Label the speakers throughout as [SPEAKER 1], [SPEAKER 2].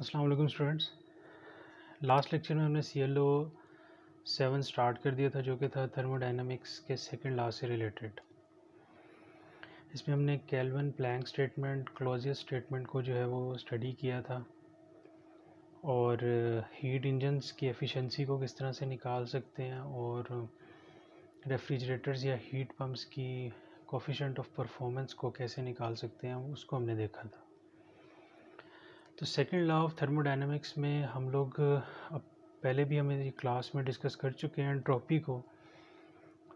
[SPEAKER 1] अस्सलाम वालेकुम students. Last lecture में हमने CLO 7 स्टार्ट कर दिया था, जो कि था थर्मोडायनामिक्स के सेकंड लॉ से रिलेटेड। इसमें हमने kelvin Planck statement, Clausius statement को जो है वो स्टडी किया था, और हीट इंजन्स की एफिशिएंसी को किस तरह से निकाल सकते हैं, और रेफ्रिजरेटर्स या हीट पम्प्स की कोफिशिएंट ऑफ परफॉर्मेंस को कैसे निकाल सकते हैं, उसको हमने देखा था। तो सेकंड लॉ ऑफ थर्मोडायनामिक्स में हम लोग अब पहले भी हमें क्लास में डिस्कस कर चुके हैं एंट्रोपी को।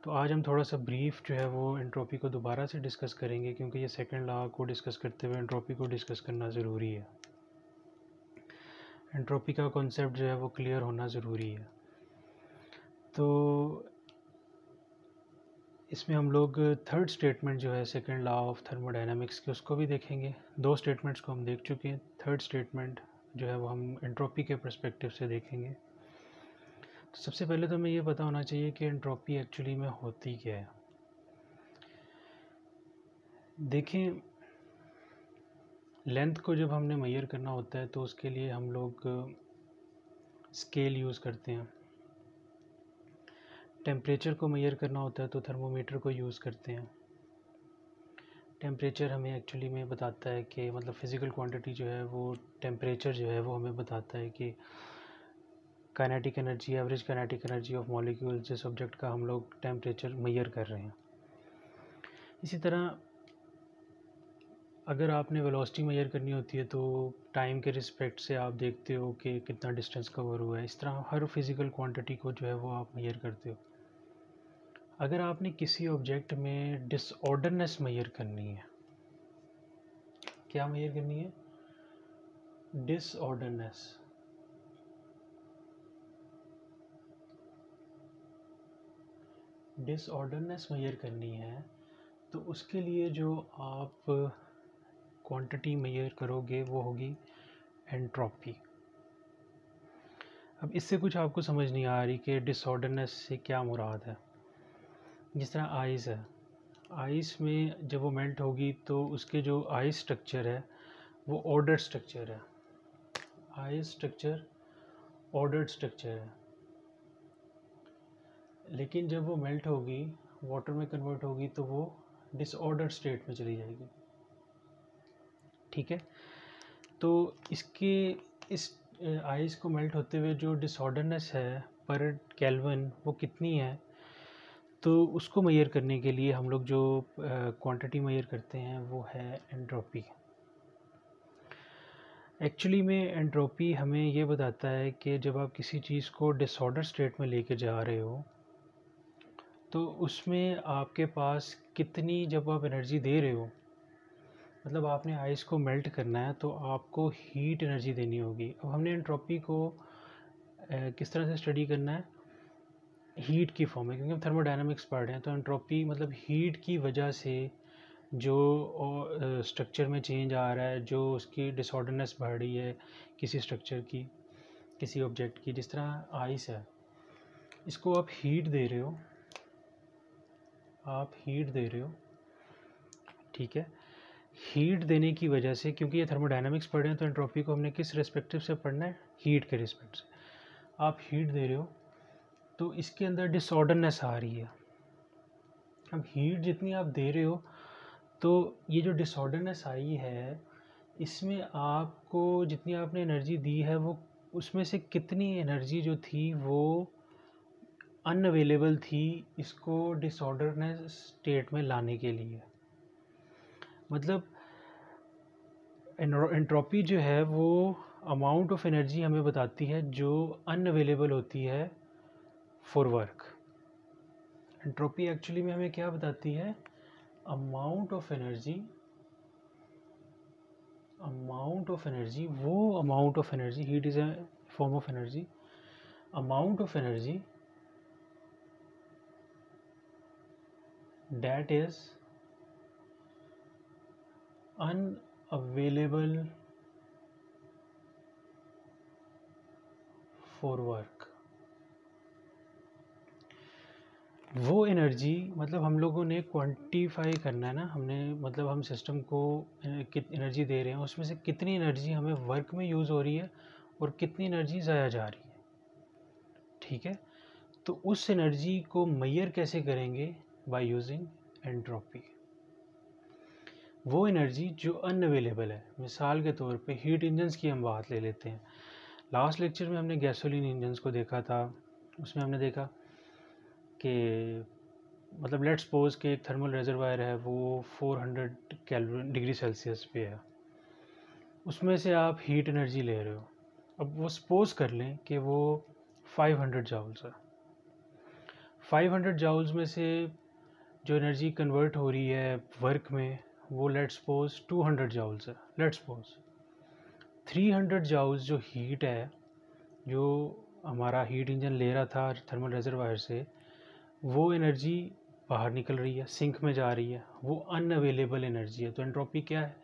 [SPEAKER 1] तो आज हम थोड़ा सा ब्रीफ जो है वो एंट्रोपी को दोबारा से डिस्कस करेंगे, क्योंकि ये सेकंड लॉ को डिस्कस करते हुए एंट्रोपी को डिस्कस करना ज़रूरी है। एंट्रोपी का कॉन्सेप्ट जो है वो क्लियर होना ज़रूरी है। तो इसमें हम लोग थर्ड स्टेटमेंट जो है सेकंड लॉ ऑफ थर्मोडायनामिक्स के, उसको भी देखेंगे। दो स्टेटमेंट्स को हम देख चुके हैं, थर्ड स्टेटमेंट जो है वो हम एंट्रोपी के पर्सपेक्टिव से देखेंगे। तो सबसे पहले तो हमें ये पता होना चाहिए कि एंट्रोपी एक्चुअली में होती क्या है। देखें, लेंथ को जब हमने मेजर करना होता है तो उसके लिए हम लोग स्केल यूज़ करते हैं। टेम्परेचर को मेजर करना होता है तो थर्मोमीटर को यूज़ करते हैं। टेम्परेचर हमें एक्चुअली में बताता है कि मतलब फ़िज़िकल क्वांटिटी जो है वो, टेम्परेचर जो है वो हमें बताता है कि kinetic energy, average kinetic energy of molecule, जिस ऑब्जेक्ट का हम लोग टेम्परेचर मेजर कर रहे हैं। इसी तरह अगर आपने वेलोसिटी मेजर करनी होती है तो टाइम के रिस्पेक्ट से आप देखते हो कि कितना डिस्टेंस कवर हुआ है। इस तरह हर फिज़िकल क्वांटिटी को जो है वो आप मेजर करते हो। अगर आपने किसी ऑब्जेक्ट में डिसऑर्डरनेस मेजर करनी है, क्या मेजर करनी है? डिसऑर्डरनेस। डिसऑर्डरनेस मेजर करनी है तो उसके लिए जो आप क्वांटिटी मेजर करोगे वो होगी एंट्रोपी। अब इससे कुछ आपको समझ नहीं आ रही कि डिसऑर्डरनेस से क्या मुराद है। जिस तरह आइस है, आइस में जब वो मेल्ट होगी तो उसके जो आइस स्ट्रक्चर है वो ऑर्डर्ड स्ट्रक्चर है। आइस स्ट्रक्चर ऑर्डर्ड स्ट्रक्चर है, लेकिन जब वो मेल्ट होगी, वाटर में कन्वर्ट होगी, तो वो डिसऑर्डर्ड स्टेट में चली जाएगी। ठीक है, तो इसके इस आइस को मेल्ट होते हुए जो डिसऑर्डरनेस है पर केल्विन, वो कितनी है, तो उसको मेजर करने के लिए हम लोग जो क्वांटिटी मेजर करते हैं वो है एंट्रोपी। एक्चुअली में एंट्रोपी हमें ये बताता है कि जब आप किसी चीज़ को डिसऑर्डर स्टेट में लेके जा रहे हो तो उसमें आपके पास कितनी, जब आप एनर्जी दे रहे हो, मतलब आपने आइस को मेल्ट करना है तो आपको हीट एनर्जी देनी होगी। अब हमने एंट्रोपी को किस तरह से स्टडी करना है? हीट की फॉर्म में, क्योंकि हम थर्मोडायनामिक्स पढ़ रहे हैं। तो एंट्रोपी मतलब हीट की वजह से जो स्ट्रक्चर में चेंज आ रहा है, जो उसकी डिसऑर्डरनेस बढ़ रही है किसी स्ट्रक्चर की, किसी ऑब्जेक्ट की। जिस तरह आइस है, इसको आप हीट दे रहे हो, आप हीट दे रहे हो, ठीक है। हीट देने की वजह से, क्योंकि ये थर्मोडायनामिक्स पढ़ रहे हैं तो एंट्रोपी को हमने किस रिस्पेक्टिव से पढ़ना है? हीट के रिस्पेक्ट से। आप हीट दे रहे हो तो इसके अंदर डिसऑर्डरनेस आ रही है। अब हीट जितनी आप दे रहे हो तो ये जो डिसऑर्डरनेस आई है, इसमें आपको जितनी आपने एनर्जी दी है वो, उसमें से कितनी एनर्जी जो थी वो अनअवेलेबल थी इसको डिसऑर्डरनेस स्टेट में लाने के लिए। मतलब एंट्रोपी जो है वो अमाउंट ऑफ एनर्जी हमें बताती है जो अनअवेलेबल होती है फॉर वर्क। एंट्रोपी एक्चुअली में हमें क्या बताती है? Amount of energy, amount of energy, वो amount of energy, heat is a form of energy, amount of energy that is unavailable for work। वो एनर्जी मतलब हम लोगों ने क्वांटिफाई करना है ना, हमने मतलब हम सिस्टम को कित एनर्जी दे रहे हैं, उसमें से कितनी एनर्जी हमें वर्क में यूज़ हो रही है और कितनी एनर्जी ज़ाया जा रही है। ठीक है, तो उस एनर्जी को मेजर कैसे करेंगे? By using entropy. वो एनर्जी जो अनअवेलेबल है, मिसाल के तौर पे हीट इंजन्स की हम बात ले लेते हैं। लास्ट लेक्चर में हमने गैसोलीन इंजन्स को देखा था, उसमें हमने देखा कि मतलब लेट्स सपोज कि एक थर्मल रिजर्वायर है, वो 400 केल्विन डिग्री सेल्सियस पे है, उसमें से आप हीट एनर्जी ले रहे हो। अब वो सपोज कर लें कि वो 500 जाउल्स है। 500 जाउल्स में से जो एनर्जी कन्वर्ट हो रही है वर्क में, वो लेट्स सपोज 200 जाउल्स है। लेट्स सपोज 300 जाउल्स जो हीट है, जो हमारा हीट इंजन ले रहा था थर्मल रिजर्वायर से, वो एनर्जी बाहर निकल रही है, सिंक में जा रही है, वो अनअवेलेबल एनर्जी है। तो एंट्रोपी क्या है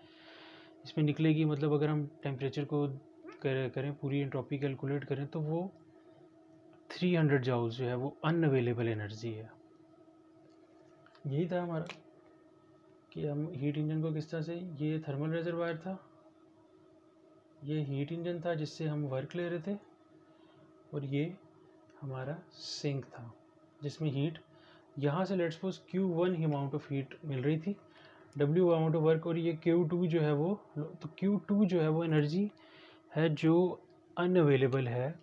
[SPEAKER 1] इसमें निकलेगी? मतलब अगर हम टेम्परेचर को करें पूरी एंट्रोपी कैलकुलेट करें, तो वो 300 जाउल्स जो है वो अनअवेलेबल एनर्जी है। यही था हमारा कि हम हीट इंजन को किस तरह से, ये थर्मल रिजर्वायर था, ये हीट इंजन था जिससे हम वर्क ले रहे थे, और ये हमारा सिंक था जिसमें हीट यहाँ से let's suppose Q1 amount of heat मिल रही थी, W अमाउंट ऑफ वर्क, और ये Q2 जो है वो, तो Q2 जो है वो एनर्जी है जो अनअवेलेबल है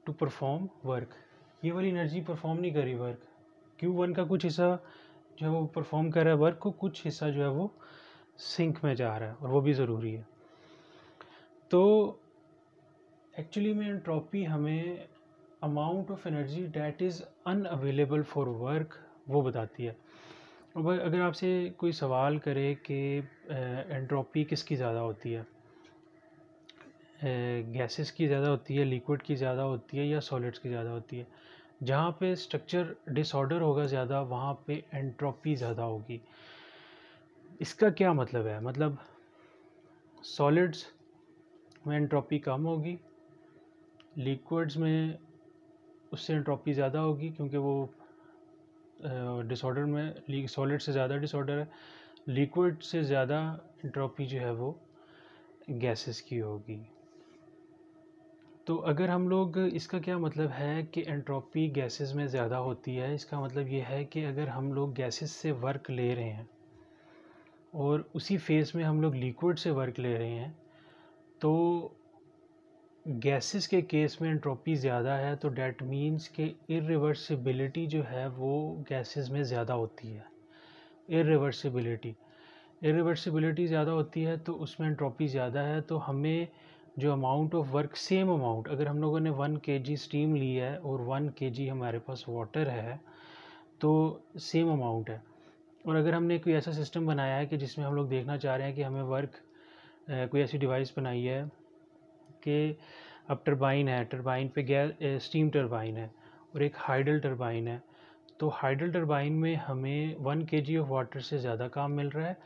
[SPEAKER 1] टू परफॉर्म वर्क। ये वाली एनर्जी परफॉर्म नहीं करी वर्क। Q1 का कुछ हिस्सा जो है वो परफॉर्म कर रहा है वर्क को, कुछ हिस्सा जो है वो सिंक में जा रहा है, और वो भी ज़रूरी है। तो एक्चुअली में एंट्रोपी हमें amount of energy that is unavailable for work वो बताती है। और अगर आपसे कोई सवाल करे कि एंट्रोपी किसकी ज़्यादा होती है, गैसेस की ज़्यादा होती है, लिक्विड की ज़्यादा होती है, या सॉलिड्स की ज़्यादा होती है? जहाँ पे स्ट्रक्चर डिसऑर्डर होगा ज़्यादा, वहाँ पे एंट्रोपी ज़्यादा होगी। इसका क्या मतलब है? मतलब सॉलिड्स में एंट्रोपी कम होगी, लिक्विड्स में उससे एंट्रोपी ज़्यादा होगी, क्योंकि वो डिसऑर्डर में सॉलिड से ज़्यादा डिसऑर्डर है। लिक्विड से ज़्यादा एंट्रोपी जो है वो गैसेस की होगी। तो अगर हम लोग, इसका क्या मतलब है कि एंट्रोपी गैसेस में ज़्यादा होती है? इसका मतलब ये है कि अगर हम लोग गैसेस से वर्क ले रहे हैं और उसी फेज़ में हम लोग लिक्विड से वर्क ले रहे हैं, तो गैसेस के केस में एंट्रोपी ज़्यादा है, तो डैट मीन्स कि इरिवर्सिबिलिटी जो है वो गैसेस में ज़्यादा होती है। इरिवर्सिबिलिटी ज़्यादा होती है, तो उसमें एंट्रोपी ज़्यादा है। तो हमें जो amount of work, same amount, अगर हम लोगों ने 1 kg स्टीम ली है और 1 kg हमारे पास वाटर है, तो सेम अमाउंट है। और अगर हमने कोई ऐसा सिस्टम बनाया है कि जिसमें हम लोग देखना चाह रहे हैं कि हमें वर्क, कोई ऐसी डिवाइस बनाई है कि अब टरबाइन है, टरबाइन पे गैस स्टीम टरबाइन है और एक हाइडल टरबाइन है, तो हाइडल टरबाइन में हमें 1 kg ऑफ वाटर से ज़्यादा काम मिल रहा है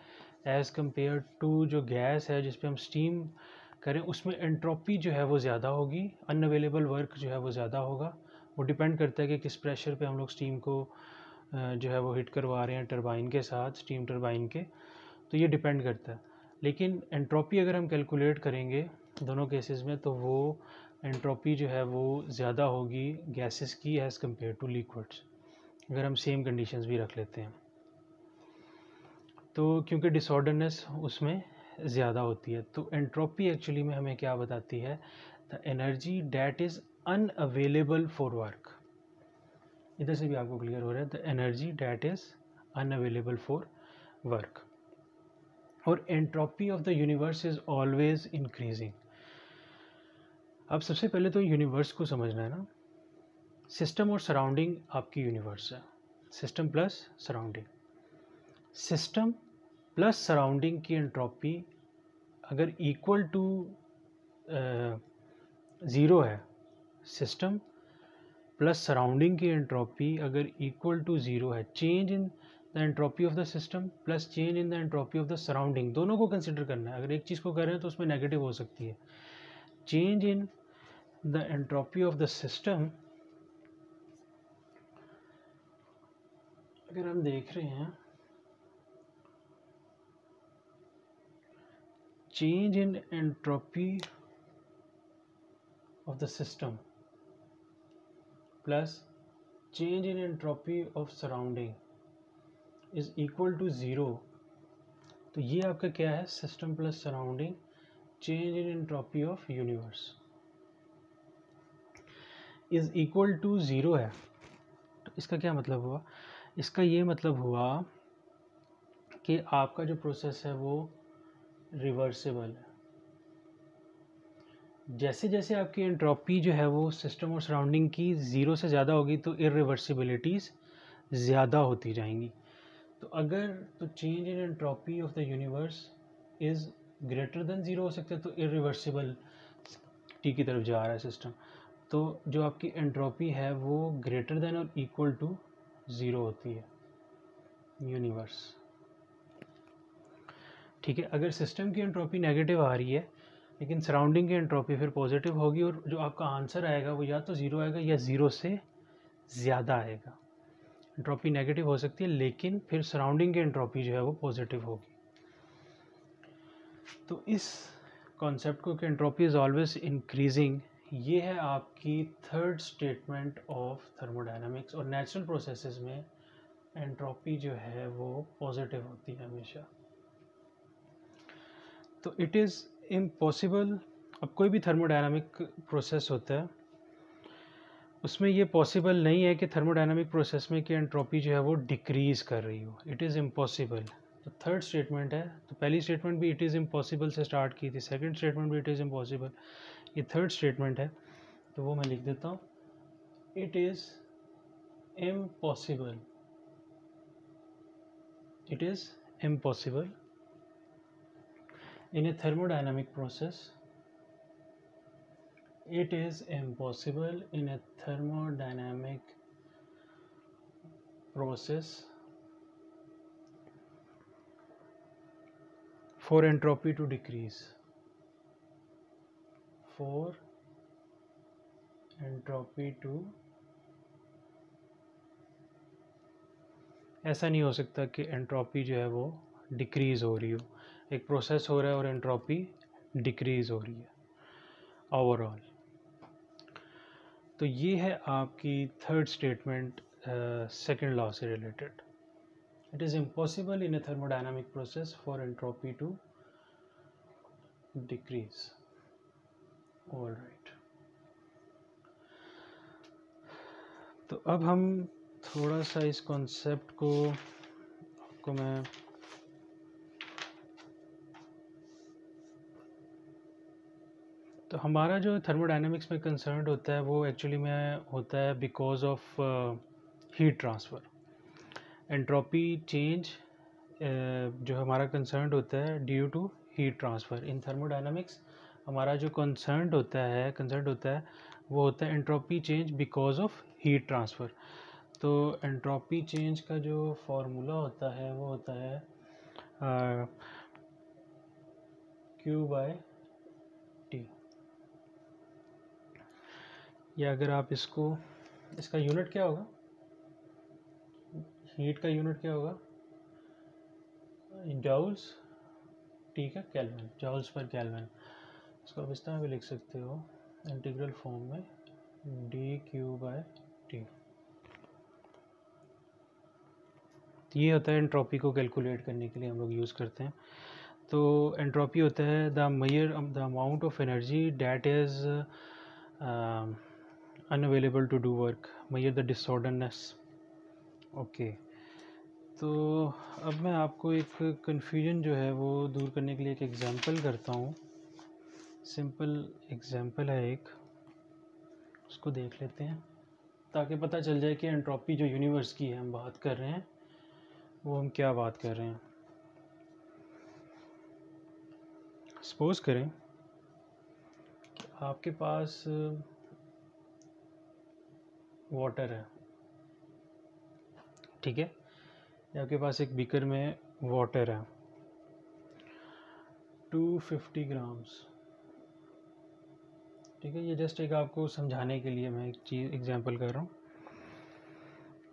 [SPEAKER 1] एज़ कम्पेयर टू जो गैस है जिस पे हम स्टीम करें, उसमें एंट्रोपी जो है वो ज़्यादा होगी, अनअवेलेबल वर्क जो है वो ज़्यादा होगा। वो डिपेंड करता है कि किस प्रेशर पे हम लोग स्टीम को जो है वो हिट करवा रहे हैं टरबाइन के साथ, स्टीम टरबाइन के, तो ये डिपेंड करता है। लेकिन एंट्रोपी अगर हम कैलकुलेट करेंगे दोनों केसेस में, तो वो एंट्रोपी जो है वो ज़्यादा होगी गैसेस की एज़ कम्पेयर टू लिक्विड्स, अगर हम सेम कंडीशंस भी रख लेते हैं। तो क्योंकि डिसऑर्डरनेस उसमें ज़्यादा होती है, तो एंट्रोपी एक्चुअली में हमें क्या बताती है? The energy that is unavailable for work. इधर से भी आपको क्लियर हो रहा है, the energy that is unavailable for work. और entropy of the universe is always increasing. अब सबसे पहले तो यूनिवर्स को समझना है ना, सिस्टम और सराउंडिंग आपकी यूनिवर्स है, system plus surrounding. System plus surrounding की एंट्रोपी अगर इक्वल टू 0 है, सिस्टम प्लस सराउंडिंग की एंट्रोपी अगर इक्वल टू 0 है, change in the entropy of the system plus change in the entropy of the surrounding, दोनों को consider करना है। अगर एक चीज़ को कर रहे हैं तो उसमें नेगेटिव हो सकती है। Change in the entropy of the system अगर हम देख रहे हैं change in entropy of the system plus change in entropy of surrounding is equal to zero, तो ये आपका क्या है, system plus surrounding change in entropy of universe is equal to zero है। तो इसका क्या मतलब हुआ, इसका ये मतलब हुआ कि आपका जो प्रोसेस है वो रिवर्सिबल है। जैसे जैसे आपकी एंट्रोपी जो है वो सिस्टम और सराउंडिंग की ज़ीरो से ज़्यादा होगी तो इरिवर्सिबिलिटीज़ ज़्यादा होती जाएंगी। तो अगर तो change in entropy of the universe is greater than zero हो सकता है, तो इरिवर्सिबल टी की तरफ जा रहा है सिस्टम। तो जो आपकी एंट्रोपी है वो ग्रेटर देन और इक्वल टू ज़ीरो होती है यूनिवर्स। ठीक है, अगर सिस्टम की एंट्रोपी नेगेटिव आ रही है लेकिन सराउंडिंग की एंट्रोपी फिर पॉजिटिव होगी, और जो आपका आंसर आएगा वो या तो ज़ीरो आएगा या ज़ीरो से ज़्यादा आएगा। एंट्रोपी नेगेटिव हो सकती है लेकिन फिर सराउंडिंग की एंट्रोपी जो है वो पॉजिटिव होगी। तो इस कॉन्सेप्ट को कि एंट्रोपी इज़ ऑलवेज इंक्रीजिंग, ये है आपकी थर्ड स्टेटमेंट ऑफ थर्मोडायनामिक्स। और नेचुरल प्रोसेसेस में एंट्रोपी जो है वो पॉजिटिव होती है हमेशा। तो इट इज़ इम्पॉसिबल, अब कोई भी थर्मोडायनामिक प्रोसेस होता है उसमें ये पॉसिबल नहीं है कि थर्मोडायनामिक प्रोसेस में कि एंट्रोपी जो है वो डिक्रीज़ कर रही हो, इट इज़ इम्पॉसिबल। तो थर्ड स्टेटमेंट है, तो पहली स्टेटमेंट भी इट इज़ इम्पॉसिबल से स्टार्ट की थी, सेकंड स्टेटमेंट भी इट इज़ इम्पॉसिबल, ये थर्ड स्टेटमेंट है। तो वो मैं लिख देता हूँ, it is impossible, it is impossible in a thermodynamic process, it is impossible in a thermodynamic process for entropy to decrease, for entropy to, ऐसा नहीं हो सकता कि एंट्रोपी जो है वो डिक्रीज़ हो रही हो, एक प्रोसेस हो रहा है और एंट्रोपी डिक्रीज़ हो रही है ओवरऑल। तो ये है आपकी थर्ड स्टेटमेंट सेकंड लॉ से related. It is impossible in a thermodynamic process for entropy to decrease. All right, तो अब हम थोड़ा सा इस कॉन्सेप्ट को आपको मैं तो हमारा जो थर्मोडायनामिक्स में कंसर्न होता है वो एक्चुअली में होता है because of heat transfer. Entropy change जो हमारा कंसर्न होता है due to heat transfer. In thermodynamics हमारा जो कंसर्न होता है वो होता है entropy change because of heat transfer. तो एंट्रोपी चेंज का जो फॉर्मूला होता है वो होता है Q/T, या अगर आप इसका यूनिट क्या होगा, हीट का यूनिट क्या होगा, जॉल्स, ठीक है, केल्विन, जॉल्स पर केल्विन। इसको आप इस तरह भी लिख सकते हो इंटीग्रल फॉर्म में dQ/T। ये होता है एंट्रोपी को कैलकुलेट करने के लिए हम लोग यूज़ करते हैं। तो एंट्रोपी होता है the amount of energy that is unavailable to do work, measure the disorderness. Okay, तो अब मैं आपको एक कन्फ्यूजन जो है वो दूर करने के लिए एक एग्जांपल करता हूँ। सिंपल एग्जांपल है एक, उसको देख लेते हैं ताकि पता चल जाए कि एंट्रोपी जो यूनिवर्स की है हम बात कर रहे हैं वो हम क्या बात कर रहे हैं। सपोज करें कि आपके पास वाटर है, ठीक है, आपके पास एक बीकर में वाटर है 250 ग्राम्स, ठीक है, ये जस्ट एक आपको समझाने के लिए मैं एक चीज़ एग्जांपल कर रहा हूँ।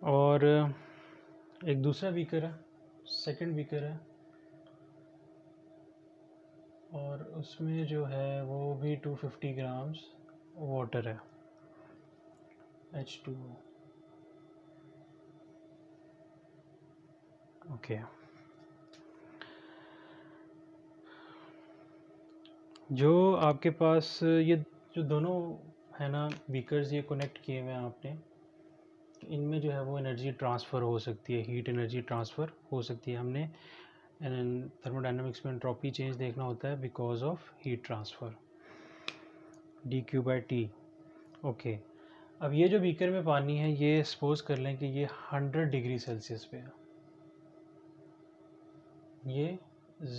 [SPEAKER 1] और एक दूसरा बीकर है, सेकंड बीकर है, और उसमें जो है वो भी 250 ग्राम्स वाटर है, H2O। ओके, जो आपके पास ये जो दोनों है ना बीकर्स, ये कनेक्ट किए हुए हैं आपने, इनमें जो है वो एनर्जी ट्रांसफ़र हो सकती है, हीट एनर्जी ट्रांसफ़र हो सकती है। हमने थर्मोडायनामिक्स में एंट्रोपी चेंज देखना होता है because of heat transfer, dQ/T। Okay, अब ये जो बीकर में पानी है, ये सपोज कर लें कि ये 100 डिग्री सेल्सियस पे है, ये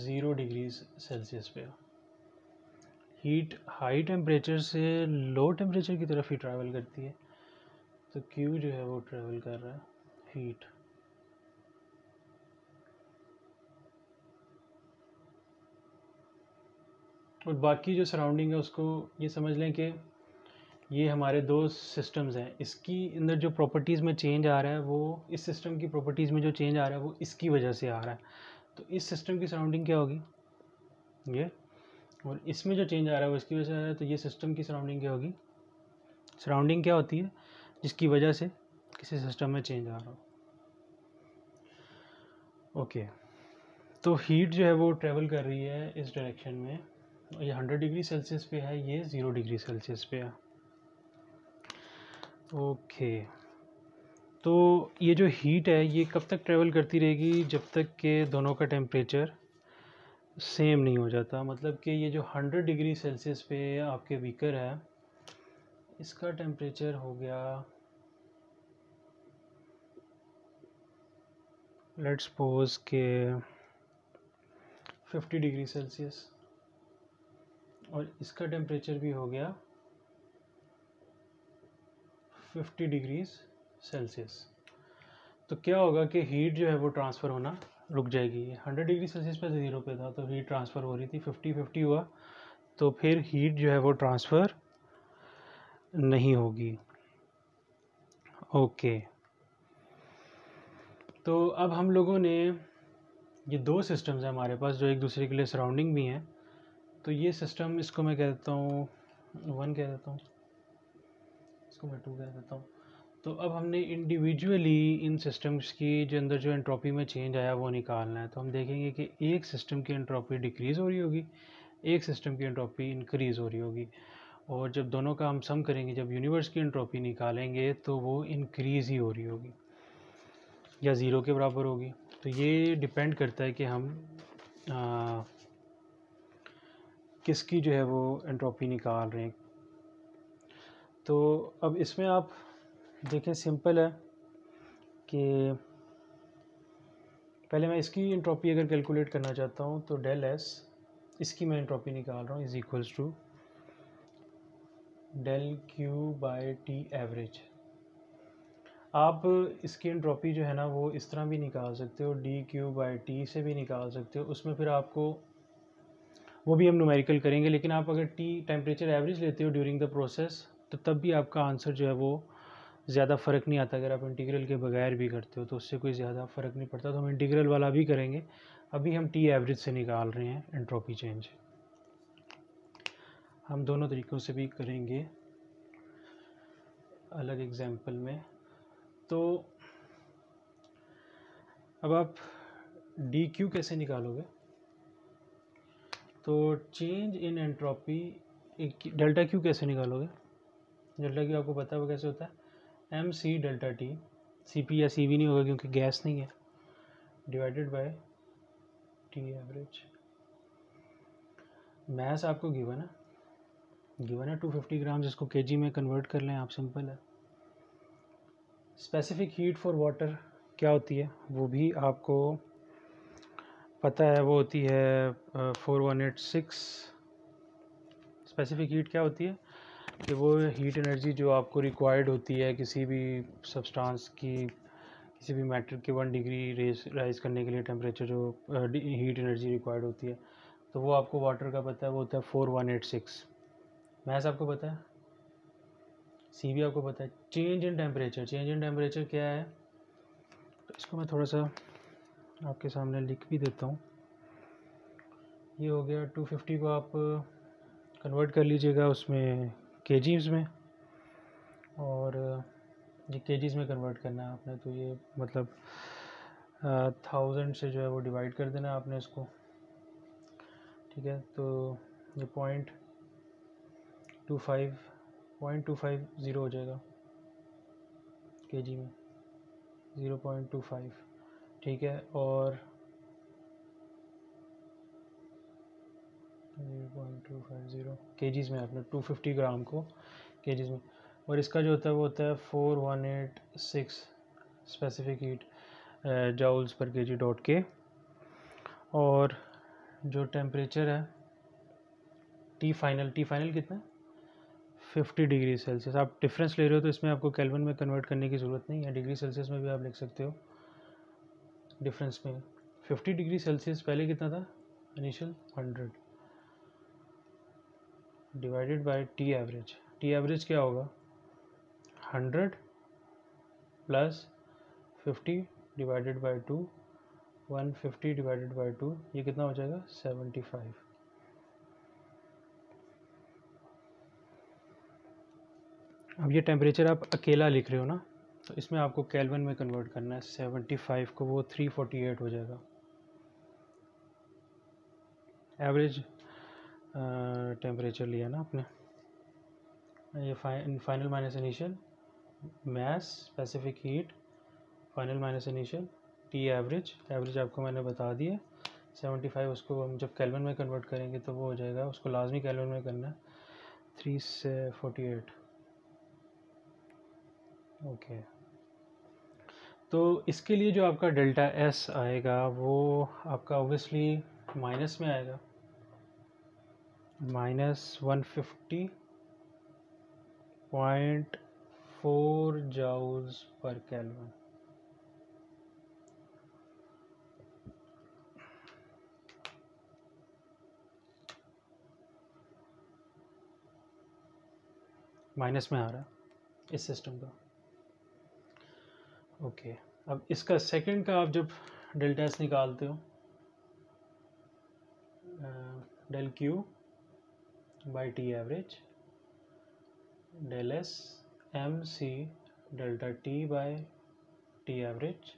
[SPEAKER 1] 0 डिग्री सेल्सियस पे है। हीट हाई टेम्परेचर से लो टेम्परेचर की तरफ ही ट्रैवल करती है, तो Q जो है वो ट्रैवल कर रहा है हीट। और बाकी जो सराउंडिंग है उसको ये समझ लें कि ये हमारे दो सिस्टम्स हैं, इसकी अंदर जो प्रॉपर्टीज़ में चेंज आ रहा है वो इस सिस्टम की प्रॉपर्टीज़ में जो चेंज आ रहा है वो इसकी वजह से आ रहा है। तो इस सिस्टम की सराउंडिंग क्या होगी, ये, और इसमें जो चेंज आ रहा है वो इसकी वजह से आ रहा है, तो ये सिस्टम की सराउंडिंग क्या होगी। सराउंडिंग क्या होती है, जिसकी वजह से किसी सिस्टम में चेंज आ रहा हो। ओके, तो हीट जो है वो ट्रैवल कर रही है इस डायरेक्शन में, ये 100 डिग्री सेल्सियस पे है, ये 0 डिग्री सेल्सियस पे है। ओके, तो ये जो हीट है ये कब तक ट्रैवल करती रहेगी, जब तक कि दोनों का टेम्परेचर सेम नहीं हो जाता। मतलब कि ये जो 100 डिग्री सेल्सियस पे आपके बीकर है, इसका टेम्परेचर हो गया, लेट्स सपोज के 50 डिग्री सेल्सियस, और इसका टेम्परेचर भी हो गया 50 डिग्रीज सेल्सियस। तो क्या होगा कि हीट जो है वो ट्रांसफ़र होना रुक जाएगी। 100 डिग्री सेल्सियस पे 0 पे था, तो हीट ट्रांसफ़र हो रही थी, 50-50 हुआ, तो फिर हीट जो है वो ट्रांसफ़र नहीं होगी। ओके, तो अब हम लोगों ने ये दो सिस्टम्स हैं हमारे पास जो एक दूसरे के लिए सराउंडिंग भी हैं, तो ये सिस्टम, इसको मैं कह देता हूँ 1 कह देता हूँ, इसको मैं 2 कह देता हूँ। तो अब हमने इंडिविजुअली इन सिस्टम्स की जो अंदर जो एंट्रोपी में चेंज आया वो निकालना है। तो हम देखेंगे कि एक सिस्टम की एंट्रोपी डिक्रीज़ हो रही होगी, एक सिस्टम की एंट्रोपी इंक्रीज़ हो रही होगी, और जब दोनों का हम सम करेंगे, जब यूनिवर्स की एंट्रोपी निकालेंगे, तो वो इंक्रीज़ ही हो रही होगी या ज़ीरो के बराबर होगी। तो ये डिपेंड करता है कि हम किसकी जो है वो एंट्रोपी निकाल रहे हैं। तो अब इसमें आप देखें, सिंपल है कि पहले मैं इसकी एंट्रोपी अगर कैलकुलेट करना चाहता हूँ, तो डेल एस, इसकी मैं एंट्रोपी निकाल रहा हूँ, is equals to del Q by T average. आप इसकी एंट्रोपी जो है ना वो इस तरह भी निकाल सकते हो, डी क्यू बाई टी से भी निकाल सकते हो। उसमें फिर आपको, वो भी हम न्यूमेरिकल करेंगे, लेकिन आप अगर टी टेम्परेचर एवरेज लेते हो ड्यूरिंग द प्रोसेस, तो तब भी आपका आंसर जो है वो ज़्यादा फ़र्क नहीं आता। अगर आप इंटीग्रल के बगैर भी करते हो तो उससे कोई ज़्यादा फ़र्क नहीं पड़ता। तो हम इंटीग्रल वाला भी करेंगे, अभी हम टी एवरेज से निकाल रहे हैं एंट्रोपी चेंज। हम दोनों तरीक़ों से भी करेंगे अलग एग्जाम्पल में। तो अब आप डी क्यू कैसे निकालोगे, तो change in entropy, delta Q कैसे निकालोगे। डेल्टा क्यू आपको पता है वो कैसे होता है, M C delta T, C P या सी वी नहीं होगा क्योंकि गैस नहीं है, divided by T average. Mass आपको गिवन है 250 ग्राम्स, इसको केजी में कन्वर्ट कर लें आप, सिंपल है। स्पेसिफिक हीट फॉर वाटर क्या होती है वो भी आपको पता है, वो होती है 4186। स्पेसिफिक हीट क्या होती है कि वो हीट एनर्जी जो आपको रिक्वायर्ड होती है किसी भी सब्सटेंस की, किसी भी मैटर के 1 डिग्री राइज करने के लिए टेम्परेचर, जो हीट एनर्जी रिक्वायर्ड होती है, तो वो आपको वाटर का पता है, वो होता है 4186। मैथ्स आपको पता है, सी भी आपको पता है। चेंज इन टेम्परेचर क्या है, तो इसको मैं थोड़ा सा आपके सामने लिख भी देता हूँ। ये हो गया 250 को आप कन्वर्ट कर लीजिएगा उसमें केजीज़ में, और ये केजीज़ में कन्वर्ट करना है आपने। तो ये मतलब 1000 से जो है वो डिवाइड कर देना आपने इसको, ठीक है। तो ये 0.25 हो जाएगा केजी में, 0.25, ठीक है। और 0.250 केजीज़ में आपने 250 ग्राम को केजीज़ में, और इसका जो होता है वो होता है 4186 स्पेसिफिक हीट जाउल्स पर केजी डॉट के। और जो टेम्परेचर है टी फाइनल कितना है, 50 डिग्री सेल्सियस। आप डिफरेंस ले रहे हो तो इसमें आपको केल्विन में कन्वर्ट करने की ज़रूरत नहीं है, डिग्री सेल्सियस में भी आप लिख सकते हो डिफरेंस में। 50 डिग्री सेल्सियस पहले कितना था initial, 100 divided by T average. T average क्या होगा, 100 plus 50 divided by 2, 150 divided by 2, ये कितना हो जाएगा 75। अब ये टेम्परेचर आप अकेला लिख रहे हो ना, तो इसमें आपको केल्विन में कन्वर्ट करना है। 75 को वो 348 हो जाएगा एवरेज टेम्परेचर लिया ना आपने। ये final minus initial mass specific heat, final minus initial T average, average आपको मैंने बता दिया 75। उसको हम जब केल्विन में कन्वर्ट करेंगे तो वो हो जाएगा, उसको लाजमी केल्विन में करना है, 348। ओके, तो इसके लिए जो आपका डेल्टा एस आएगा वो आपका ऑब्वियसली माइनस में आएगा, -150.4 जाउल्स पर केल्विन। माइनस में आ रहा है इस सिस्टम का। ओके, अब इसका सेकंड का आप जब डेल्टा एस निकालते हो, del Q by T average, del S M C delta T by T average,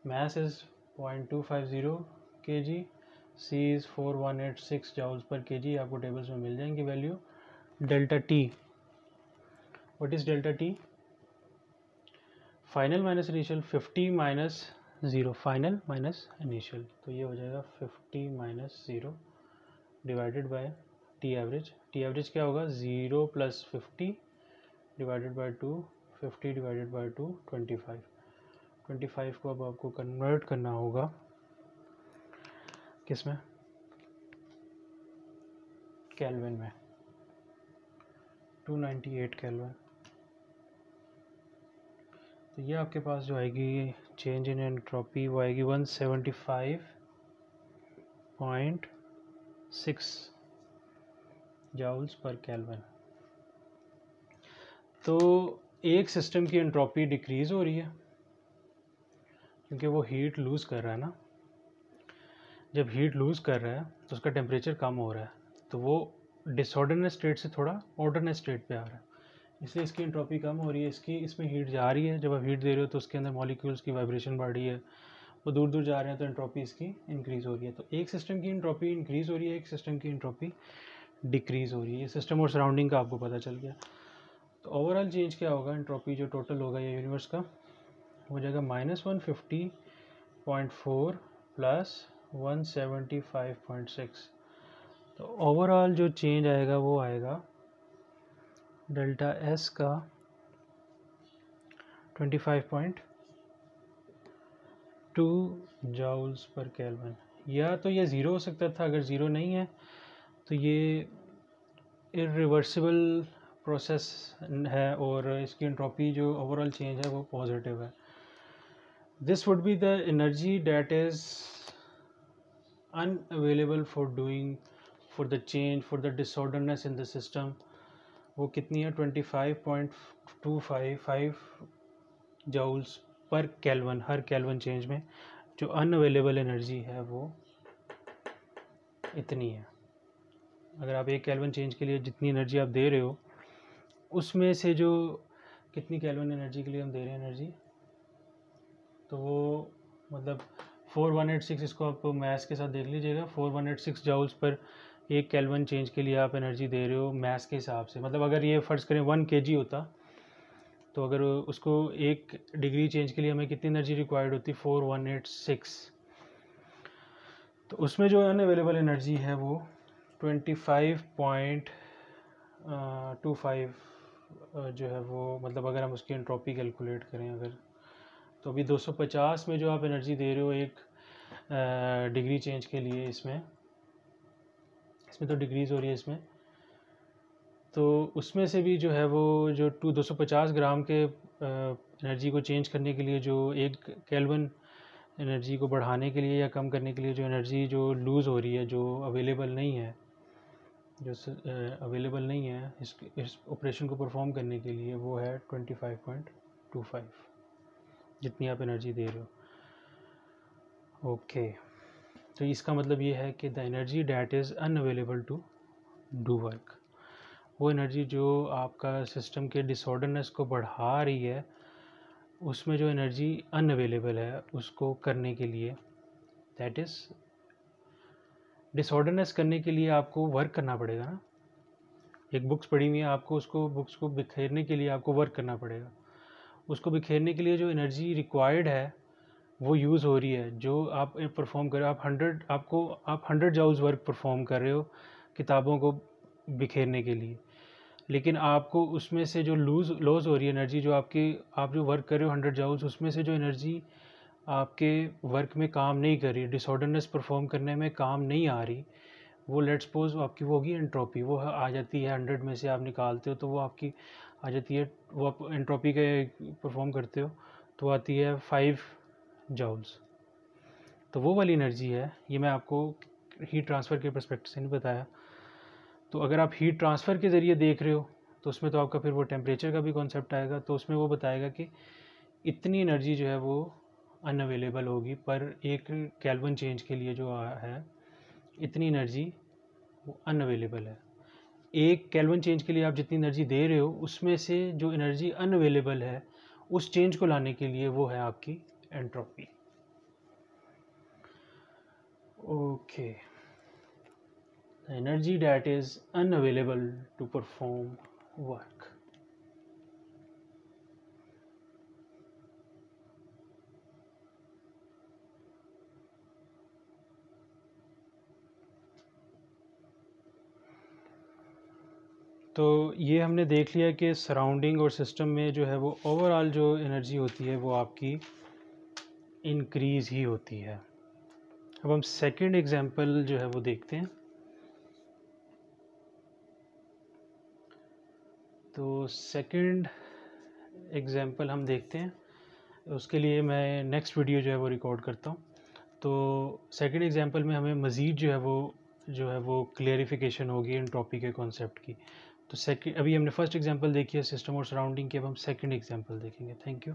[SPEAKER 1] mass is 0.250 kg, C is 4186 joules per kg। आपको टेबल्स में मिल जाएंगी value. Delta T, what is delta T, final minus initial, 50 minus 0, final minus initial, तो ये हो जाएगा 50 minus 0 divided by T average. T average क्या होगा, 0 plus 50 divided by 2, 50 divided by 2, 25। 25 को अब आपको कन्वर्ट करना होगा किसमें, केल्विन में, 298 केल्विन। तो ये आपके पास जो आएगी चेंज इन एंट्रोपी वो आएगी 175.6 जाउल्स पर केल्विन। तो एक सिस्टम की एंट्रोपी डिक्रीज़ हो रही है क्योंकि वो हीट लूज़ कर रहा है ना। जब हीट लूज़ कर रहा है तो उसका टेम्परेचर कम हो रहा है, तो वो डिसऑर्डरनेस स्टेट से थोड़ा ऑर्डरनेस स्टेट पे आ रहा है, इसलिए इसकी एंट्रोपी कम हो रही है। इसमें हीट जा रही है, जब आप हीट दे रहे हो तो उसके अंदर मॉलिक्यूल्स की वाइब्रेशन बढ़ रही है, वो दूर दूर जा रहे हैं, तो एंट्रोपी इसकी इंक्रीज़ हो रही है। तो एक सिस्टम की एंट्रोपी इंक्रीज़ हो रही है, एक सिस्टम की एंट्रोपी डिक्रीज़ हो रही है। ये सिस्टम और सराउंडिंग का आपको पता चल गया। तो ओवरऑल चेंज क्या होगा, एंट्रोपी जो टोटल होगा ये यूनिवर्स का हो जाएगा -150.4 प्लस 175.6। तो ओवरऑल जो चेंज आएगा वो आएगा डेल्टा एस का 25.2 जाउल्स पर केल्विन। या तो ये ज़ीरो हो सकता था, अगर ज़ीरो नहीं है तो ये इरिवर्सिबल प्रोसेस है और इसकी एंट्रोपी जो ओवरऑल चेंज है वो पॉजिटिव है। This would be the energy that is unavailable for doing for the change for the disorderness in the system. वो कितनी है, 25.255 जाउल्स पर केल्विन, हर केल्विन चेंज में जो अनअवेलेबल एनर्जी है वो इतनी है। अगर आप 1 केल्विन चेंज के लिए जितनी एनर्जी आप दे रहे हो उसमें से जो कितनी केल्विन एनर्जी के लिए हम दे रहे हैं एनर्जी, तो वो मतलब 4186, इसको आप मैथ्स के साथ देख लीजिएगा, 4186 जाउल्स पर 1 केल्विन चेंज के लिए आप एनर्जी दे रहे हो मैथ्स के हिसाब से। मतलब अगर ये फ़र्ज़ करें 1 kg होता, तो अगर उसको 1 डिग्री चेंज के लिए हमें कितनी एनर्जी रिक्वायर्ड होती, 4186। तो उसमें जो अनअवेलेबल एनर्जी है वो 25.25 जो है वो, मतलब अगर हम उसकी एंट्रोपी कैलकुलेट करें अगर, तो अभी 250 में जो आप एनर्जी दे रहे हो 1 डिग्री चेंज के लिए, इसमें तो डिग्रीज़ हो रही है इसमें, तो उसमें से भी जो है वो जो 250 ग्राम के एनर्जी को चेंज करने के लिए जो 1 केल्विन एनर्जी को बढ़ाने के लिए या कम करने के लिए जो एनर्जी जो लूज़ हो रही है, जो अवेलेबल नहीं है, इस ऑपरेशन को परफॉर्म करने के लिए, वो है 25.25 जितनी आप एनर्जी दे रहे हो। ओके, तो इसका मतलब ये है कि the energy that is unavailable to do work, वो एनर्जी जो आपका सिस्टम के डिसऑर्डरनेस को बढ़ा रही है, उसमें जो एनर्जी अनअवेलेबल है उसको करने के लिए, दैट इज़ डिसऑर्डरनेस करने के लिए आपको वर्क करना पड़ेगा ना। एक बुक्स पढ़ी हुई है, आपको उसको बुक्स को बिखेरने के लिए आपको वर्क करना पड़ेगा। उसको बिखेरने के लिए जो एनर्जी रिक्वायर्ड है वो यूज़ हो रही है, जो आप परफॉर्म कर रहे हो। आप 100 जाउल्स वर्क परफॉर्म कर रहे हो किताबों को बिखेरने के लिए, लेकिन आपको उसमें से जो लॉस हो रही है एनर्जी, जो आप जो वर्क कर रहे हो 100 जाउल्स, उसमें से जो एनर्जी आपके वर्क में काम नहीं कर रही, डिसऑर्डरनेस परफॉर्म करने में काम नहीं आ रही, वो लेट्स सपोज आपकी वो होगी एंट्रोपी, वो आ जाती है 100 में से आप निकालते हो तो वो आपकी आ जाती है, वो आप एंट्रोपी के परफॉर्म करते हो तो आती है 5 जाउल्स। तो वो वाली एनर्जी है, ये मैं आपको हीट ट्रांसफ़र के पर्सपेक्टिव से नहीं बताया। तो अगर आप हीट ट्रांसफ़र के ज़रिए देख रहे हो तो उसमें तो आपका फिर वो टेम्परेचर का भी कॉन्सेप्ट आएगा, तो उसमें वो बताएगा कि इतनी एनर्जी जो है वो अनअवेलेबल होगी पर 1 केल्विन चेंज के लिए जो है, इतनी एनर्जी वो अनअवेलेबल है। 1 केल्विन चेंज के लिए आप जितनी एनर्जी दे रहे हो उसमें से जो एनर्जी अनअवेलेबल है उस चेंज को लाने के लिए वो है आपकी entropy. Okay, energy that is unavailable to perform work. तो ये हमने देख लिया कि सराउंडिंग और सिस्टम में जो है वो ओवरऑल जो एनर्जी होती है वो आपकी इंक्रीज़ ही होती है। अब हम सेकंड एग्जांपल जो है वो देखते हैं। तो सेकंड एग्जांपल हम देखते हैं, उसके लिए मैं नेक्स्ट वीडियो जो है वो रिकॉर्ड करता हूँ। तो सेकंड एग्जांपल में हमें मज़ीद जो है वो क्लियरिफिकेशन होगी एंट्रोपी के कॉन्सेप्ट की। तो अभी हमने फर्स्ट एग्जांपल देखी है सिस्टम और सराउंडिंग की, अब हम सेकंड एग्जांपल देखेंगे। Thank you.